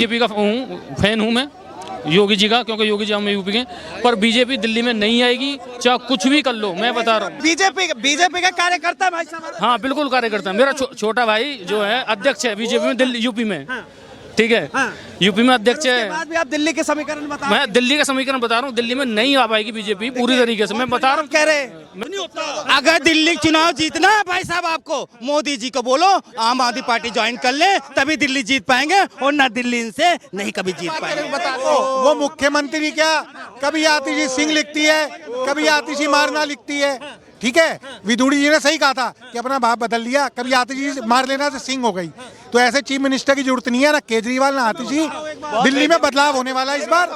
BJP का fan हूँ मैं, योगी जी का, क्योंकि योगी जी हम यूपी के। पर बीजेपी दिल्ली में नहीं आएगी, चाहे कुछ भी कर लो, मैं बता रहा हूँ। बीजेपी का कार्यकर्ता है भाई साहब। हाँ बिल्कुल कार्यकर्ता, मेरा छोटा भाई जो है अध्यक्ष है बीजेपी में, दिल्ली यूपी में। ठीक है, यूपी में अध्यक्ष है। बाद भी आप दिल्ली के समीकरण बता, मैं दिल्ली का समीकरण बता रहा हूँ, दिल्ली में नहीं आ पाएगी बीजेपी पूरी तरीके से, मैं बता रहा हूँ। कह रहे अगर दिल्ली चुनाव जीतना है भाई साहब, आपको मोदी जी को बोलो आम आदमी पार्टी ज्वाइन कर ले, तभी दिल्ली जीत पाएंगे, और ना दिल्ली इनसे नहीं कभी जीत पाएंगे। वो मुख्यमंत्री क्या कभी आतिशी सिंह लिखती है, कभी आतिशी मारना लिखती है। ठीक है, विदुड़ी जी ने सही कहा था कि अपना भाव बदल लिया, कभी आतिशी मार लेना से सिंह हो गई। तो ऐसे चीफ मिनिस्टर की जरूरत नहीं है, ना केजरीवाल ना आतिशी। दिल्ली में बदलाव होने वाला है इस बार।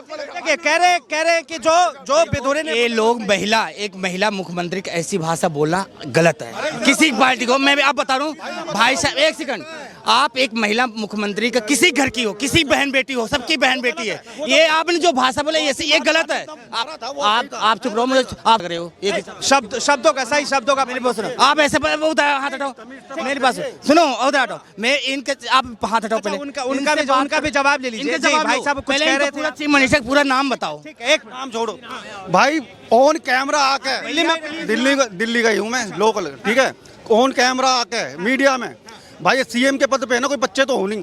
कह रहे कि जो विदुरी ने, ये लोग एक महिला मुख्यमंत्री की ऐसी भाषा बोलना गलत है किसी पार्टी को। मैं आप बता रहा हूँ भाई साहब, एक सेकंड, आप एक महिला मुख्यमंत्री का किसी घर की हो, किसी बहन बेटी हो, सबकी बहन बेटी है, ये आपने जो भाषा बोला ये गलत है। आप चुप रहो, मुझे आप कर रहे हो एक शब्दों का सही शब्दों का मेरी बात सुनो। आप ऐसे हाथ हटाओ, मेरी बात सुनो, उधर हटाओ, मैं इनके आप हाथ हटाओ पहले। उनका भी जवाब ले लीजिए भाई साहब। कुछ कह रहे थे, पूरा चीफ मिनिस्टर पूरा नाम बताओ। एक नाम छोड़ो भाई। ऑन कैमरा आके दिल्ली का ही हूँ मैं, लोकल। ठीक है, ऑन कैमरा आके मीडिया में भाई सीएम के पद पे है ना, कोई बच्चे तो हो नहीं,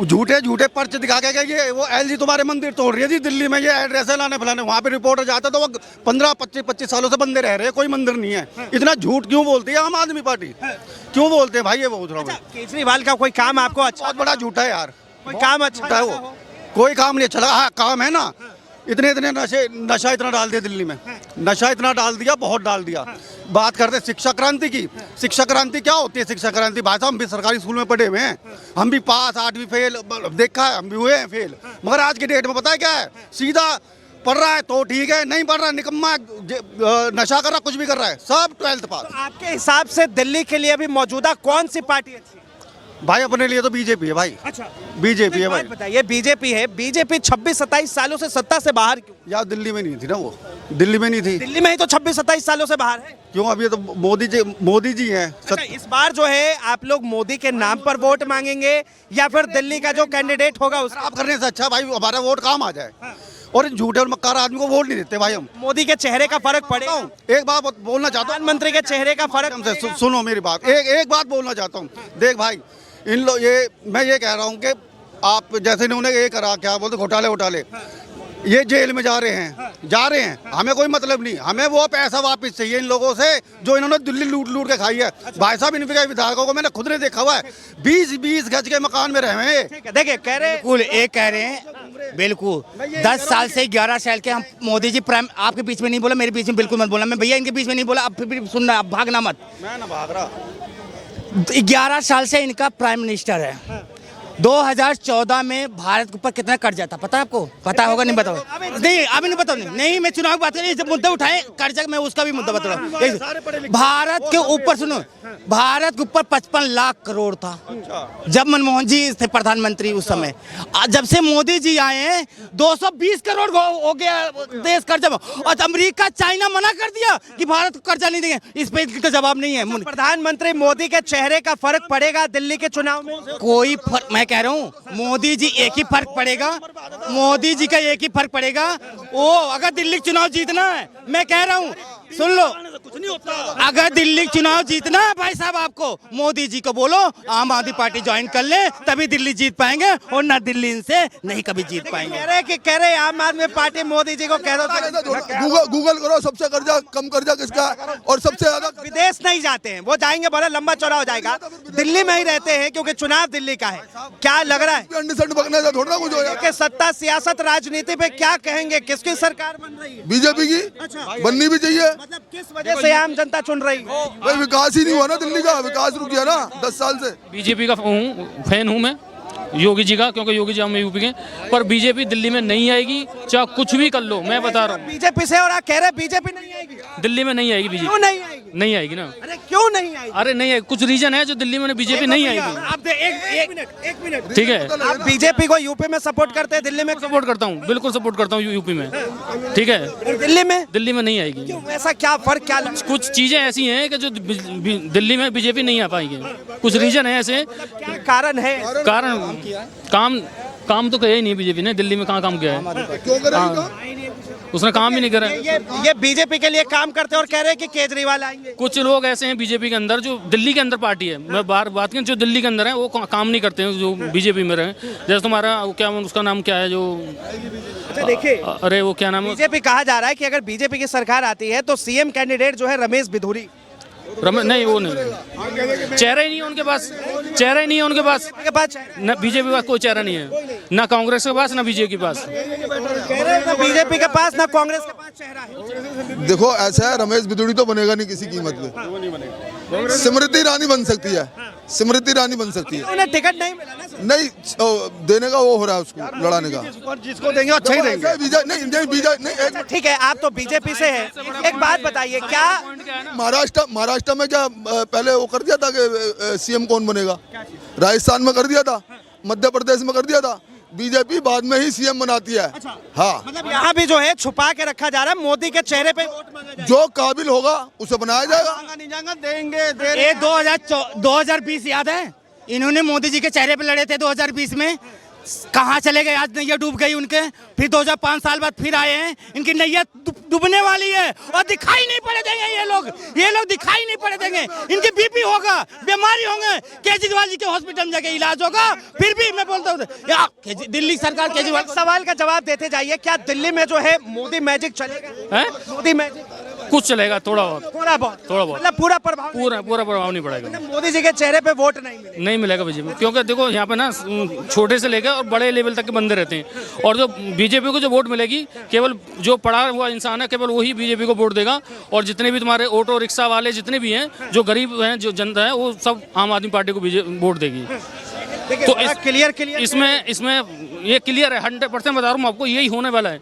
झूठे पर्चे दिखा के ये वो एलजी तुम्हारे मंदिर तोड़ रही है जी दिल्ली में, ये एड्रेस है लाने फलाने। वहाँ पे रिपोर्टर जाता तो वो 15-25 सालों से बंदे रह रहे हैं, कोई मंदिर नहीं है। इतना झूठ क्यों बोलती है आम आदमी पार्टी, क्यों बोलते हैं भाई ये बहुत? केजरीवाल का कोई काम आपको अच्छा, बहुत बड़ा झूठा है यार, कोई काम अच्छा है वो, कोई काम नहीं अच्छा लगा। हाँ काम है ना, इतने नशा इतना डाल दिया दिल्ली में, नशा इतना डाल दिया, बहुत डाल दिया। बात करते शिक्षा क्रांति की, शिक्षा क्रांति क्या होती है? शिक्षा क्रांति भाई साहब, हम भी सरकारी स्कूल में पढ़े हुए हैं, हम भी पास 8वीं फेल देखा है, हम भी हुए हैं फेल। मगर आज के डेट में पता है क्या है, सीधा पढ़ रहा है तो ठीक है, नहीं पढ़ रहा निकम्मा, नशा कर रहा, कुछ भी कर रहा है, सब 12th पास। तो आपके हिसाब से दिल्ली के लिए अभी मौजूदा कौन सी पार्टी अच्छी है? भाई अपने लिए तो बीजेपी है भाई। अच्छा, बीजेपी है भाई। बताइए, बीजेपी है, बीजेपी 26-27 सालों से सत्ता से बाहर क्यों? यार दिल्ली में नहीं थी ना वो, दिल्ली में नहीं थी। दिल्ली में ही तो 26-27 सालों से बाहर है। क्यों? अब ये तो मोदी जी हैं। अच्छा, इस बार जो है आप लोग मोदी के नाम पर वोट मांगेंगे या फिर दिल्ली का जो कैंडिडेट होगा उसका? आप करने से अच्छा भाई हमारा वोट काम आ जाए। और इन झूठे और मक्कार आदमी को वोट नहीं देते भाई हम। मोदी के चेहरे का फर्क पड़ेगा। एक बात बोलना चाहता हूँ, प्रधानमंत्री के चेहरे का फर्क हमसे सुनो मेरी बात, एक बात बोलना चाहता हूँ। देख भाई, इन लोग मैं ये कह रहा हूँ कि आप जैसे इन्होंने ये करा, क्या बोलते घोटाले, ये जेल में जा रहे हैं, हमें कोई मतलब नहीं, हमें वो पैसा वापस चाहिए इन लोगों से जो इन्होंने दिल्ली लूट के खाई है। भाई साहब, इन विधायकों को मैंने खुद ने देखा हुआ है, 20-20 गज के मकान में रहे हैं। देखिए कह रहे हैं बिल्कुल 10 साल से 11 साल के हम मोदी जी प्राइम, आपके बीच में नहीं बोला, मेरे बीच में बिल्कुल मत बोला, मैं भैया इनके बीच में नहीं बोला, अब फिर भी सुनना, आप भागना मत। मैं ना भाग रहा। 11 साल से इनका प्राइम मिनिस्टर है। 2014 में भारत के ऊपर कितना कर्जा था पता है आपको? पता होगा, नहीं बताओ? नहीं अभी नहीं बताओ, नहीं मैं चुनाव की बात करी, जब मुद्दा उठाए कर्जा, मैं उसका भी मुद्दा बता रहा हूँ। भारत के ऊपर सुनो, भारत के ऊपर 55 लाख करोड़ था जब मनमोहन जी थे प्रधानमंत्री उस समय। जब से मोदी जी आए हैं 220 करोड़ हो गया देश कर्जा में, और अमेरिका चाइना मना कर दिया कि भारत को कर्जा नहीं देंगे। इस पे इसका जवाब नहीं है। प्रधानमंत्री मोदी के चेहरे का फर्क पड़ेगा दिल्ली के चुनाव में? कोई फर्क, मैं कह रहा हूँ मोदी जी एक ही फर्क पड़ेगा, मोदी जी का एक ही फर्क पड़ेगा, वो अगर दिल्ली चुनाव जीतना है, मैं कह रहा हूँ सुन लो, अगर दिल्ली चुनाव जीतना है भाई साहब, आपको मोदी जी को बोलो आम आदमी पार्टी ज्वाइन कर ले, तभी दिल्ली जीत पाएंगे, और ना दिल्ली इनसे नहीं कभी जीत पाएंगे। कह रहे आम आदमी पार्टी मोदी जी को कह दो, गूगल करो सबसे कर्जा कम कर्जा किसका, और सबसे ज्यादा विदेश नहीं जाते हैं, वो जाएंगे बड़ा लंबा चौड़ा हो जाएगा, दिल्ली में ही रहते हैं क्योंकि चुनाव दिल्ली का है। क्या लग रहा है थोड़ा कुछ हो कि सत्ता, सियासत, राजनीति पे क्या कहेंगे, किसकी सरकार बन रही है? बीजेपी की बननी भी चाहिए। मतलब किस वजह से आम जनता चुन रही है? भाई विकास ही नहीं हुआ ना, दिल्ली का विकास रुक गया ना 10 साल से। बीजेपी का फैन हूँ मैं, योगी जी का, क्योंकि योगी जी हम यूपी के। पर बीजेपी दिल्ली में नहीं आएगी, चाहे कुछ भी कर लो, मैं बता रहा हूँ। बीजेपी से, और आप कह रहे बीजेपी नहीं आएगी? दिल्ली में नहीं आएगी बीजेपी। क्यों नहीं आएगी? नहीं आएगी ना। अरे क्यों नहीं आएगी? अरे नहीं आएगी, कुछ रीजन है जो दिल्ली में बीजेपी नहीं आएगी। आप एक मिनट ठीक है, आप बीजेपी को यूपी में सपोर्ट करते हैं, दिल्ली में सपोर्ट करता हूँ, बिल्कुल सपोर्ट करता हूँ यूपी में। ठीक है, दिल्ली में नहीं आएगी। क्यों? ऐसा क्या फर्क, क्या कुछ चीजें ऐसी हैं कि जो दिल्ली में बीजेपी नहीं आ पाएगी, कुछ रीजन है ऐसे। क्या कारण है? कारण काम काम तो किया ही नहीं बीजेपी ने, दिल्ली में कहाँ काम किया है? क्यों करेगी काम? उसने काम ही नहीं करा है। ये बीजेपी के लिए काम करते हैं और कह रहे हैं कि केजरीवाल आएंगे। कुछ लोग ऐसे हैं बीजेपी के अंदर, जो दिल्ली के अंदर पार्टी है, मैं बार बात करें, जो दिल्ली के अंदर है वो काम नहीं करते हैं, जो बीजेपी में रहे। जैसे तुम्हारा क्या उसका नाम क्या है जो, अच्छा देखिए, अरे वो क्या नाम है, बीजेपी कहा जा रहा है कि अगर बीजेपी की सरकार आती है तो सीएम कैंडिडेट जो है रमेश बिधूरी नहीं वो नहीं, चेहरा ही नहीं है उनके पास, चेहरा ही नहीं है उनके पास, के पास न बीजेपी के पास कोई चेहरा नहीं है, ना कांग्रेस के पास ना बीजेपी के पास। बीजेपी के पास ना कांग्रेस के पास चेहरा है। देखो ऐसा है, रमेश बिधूड़ी तो बनेगा नहीं किसी कीमत पे। स्मृति ईरानी बन सकती है, स्मृति ईरानी बन सकती है। उन्हें टिकट नहीं मिला ना सर। नहीं देने का वो हो रहा है उसको, लड़ाने का। और जिसको देंगे अच्छा ही देंगे। नहीं, ठीक है, आप तो बीजेपी से हैं, एक बात बताइए, क्या महाराष्ट्र में क्या पहले वो कर दिया था कि सीएम कौन बनेगा? राजस्थान में कर दिया था, मध्य प्रदेश में कर दिया था। बीजेपी बाद में ही सीएम बनाती है। हाँ, मतलब यहाँ भी जो है छुपा के रखा जा रहा है, मोदी के चेहरे पे वोट मांगा जाएगा। जो काबिल होगा उसे बनाया जाएगा। नहीं जाएगा, देंगे ये 2020 याद है, इन्होंने मोदी जी के चेहरे पे लड़े थे 2020 में, कहाँ चले गए? आज नैया डूब गई उनके, फिर 2005 साल बाद फिर आए हैं, इनकी नैया डूबने वाली है और दिखाई नहीं पड़े देंगे ये लोग दिखाई नहीं पड़े देंगे। इनकी बीपी होगा, बीमारी होंगे, केजरीवाल जी के हॉस्पिटल में जाके इलाज होगा। फिर भी मैं बोलता हूँ दिल्ली सरकार केजरीवाल सवाल का जवाब देते जाइए, क्या दिल्ली में जो है मोदी मैजिक चलेगा? है मोदी मैजिक कुछ चलेगा, थोड़ा बहुत, थोड़ा बहुत मतलब पूरा प्रभाव पूरा प्रभाव नहीं पड़ेगा, मोदी जी के चेहरे पे वोट नहीं मिलेगा बीजेपी। क्योंकि देखो यहाँ पे ना छोटे से लेकर और बड़े लेवल तक के बंदे रहते हैं, और जो बीजेपी को जो वोट मिलेगी, केवल जो पढ़ा हुआ इंसान है केवल वही बीजेपी को वोट देगा, और जितने भी तुम्हारे ऑटो रिक्शा वाले जितने भी हैं, जो गरीब हैं, जो जनता है, वो सब आम आदमी पार्टी को वोट देगी। तो क्लियर इसमें ये क्लियर है, 100% बता रहा हूँ आपको, यही होने वाला है,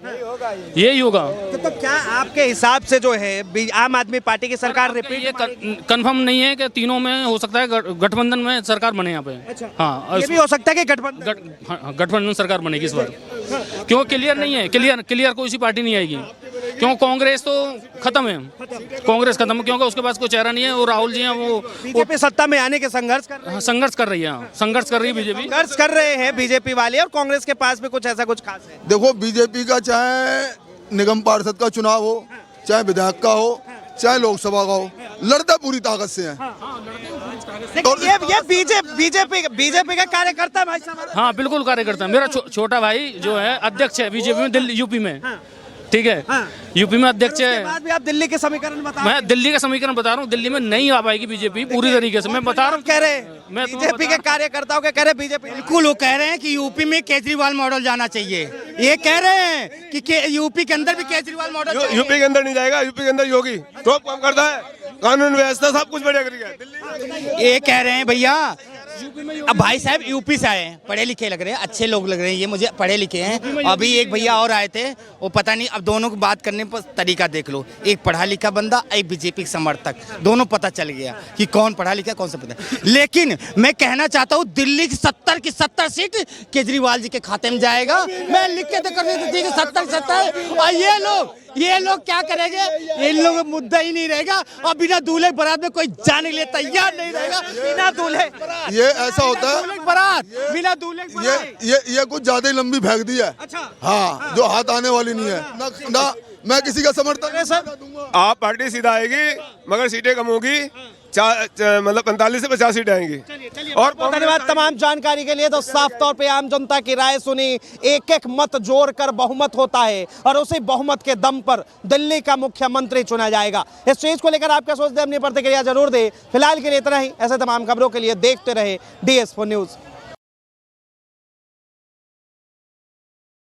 यही होगा। तो क्या आपके हिसाब से जो है आम आदमी पार्टी की सरकार रिपीट? ये कंफर्म नहीं है कि तीनों में हो सकता है, गठबंधन में सरकार बने यहाँ पे। अच्छा। हाँ, ये भी हो सकता है कि गठबंधन सरकार बनेगी इस बार, क्यों क्लियर नहीं है, क्लियर कोई सी पार्टी नहीं आएगी, क्यों कांग्रेस तो खत्म है, कांग्रेस खत्म है, क्योंकि उसके पास कोई चेहरा नहीं है। और राहुल जी हैं, वो बीजेपी सत्ता में आने के संघर्ष कर रही है, संघर्ष कर रही है, संघर्ष कर रही है बीजेपी, संघर्ष कर रहे हैं बीजेपी वाले, और कांग्रेस के पास भी कुछ ऐसा कुछ खास है। देखो बीजेपी का चाहे निगम पार्षद का चुनाव हो, चाहे विधायक का हो, चाहे लोकसभा का हो, लड़ता पूरी ताकत से है। ये बीजेपी का कार्यकर्ता भाई साहब। हाँ बिल्कुल कार्यकर्ता। मेरा छोटा भाई जो है अध्यक्ष है बीजेपी में, दिल्ली यूपी में, ठीक है, यूपी में अध्यक्ष है। बाद भी आप दिल्ली के समीकरण बता, मैं दिल्ली का समीकरण बता रहा हूँ, दिल्ली में नहीं आ पाएगी बीजेपी पूरी तरीके से, मैं बता रहा हूँ। कह रहे मैं बीजेपी के कार्यकर्ताओं के कह रहे बीजेपी बिल्कुल, वो कह रहे हैं कि यूपी में केजरीवाल मॉडल जाना चाहिए। ये कह रहे हैं कि यूपी के अंदर भी केजरीवाल मॉडल, यूपी के अंदर नहीं जाएगा, यूपी के अंदर योगी तो काम करता है, कानून व्यवस्था सब कुछ बढ़िया करेगा। ये कह रहे हैं भैया, अब भाई साहब यूपी से आए हैं, पढ़े लिखे लग रहे हैं, अच्छे लोग लग रहे हैं, ये मुझे पढ़े लिखे हैं। अभी एक भैया और आए थे, वो पता नहीं, अब दोनों को बात करने पर तरीका देख लो, एक पढ़ा लिखा बंदा, एक बीजेपी समर्थक, दोनों पता चल गया कि कौन पढ़ा लिखा कौन सा पता। लेकिन मैं कहना चाहता हूँ दिल्ली की 70 की 70 सीट केजरीवाल जी के खाते में जाएगा। मैं लिख के तो कर देती थी 70। और ये लोग क्या करेंगे? इन लोगों का मुद्दा ही नहीं रहेगा, और बिना दूल्हे बारात में कोई जाने के लिए तैयार नहीं रहेगा। बिना दूल्हे ये ऐसा होता है, बारात बिना दूल्हे ये कुछ ज्यादा ही लंबी फेंक दी है। अच्छा। हाँ, जो हाथ आने वाली नहीं है ना मैं किसी का समर्थन सर। आप पार्टी सीधा आएगी, मगर सीटें कम होगी, मतलब 45 से 50 सीटें आएंगी। और धन्यवाद तमाम जानकारी के लिए। तो साफ तौर पे आम जनता की राय सुनी, एक एक मत जोड़कर बहुमत होता है, और उसी बहुमत के दम पर दिल्ली का मुख्यमंत्री चुना जाएगा। इस चीज को लेकर आप क्या सोचते हैं? अपनी प्रतिक्रिया जरूर दे। फिलहाल के लिए इतना ही। ऐसे तमाम खबरों के लिए देखते रहे DS4 न्यूज।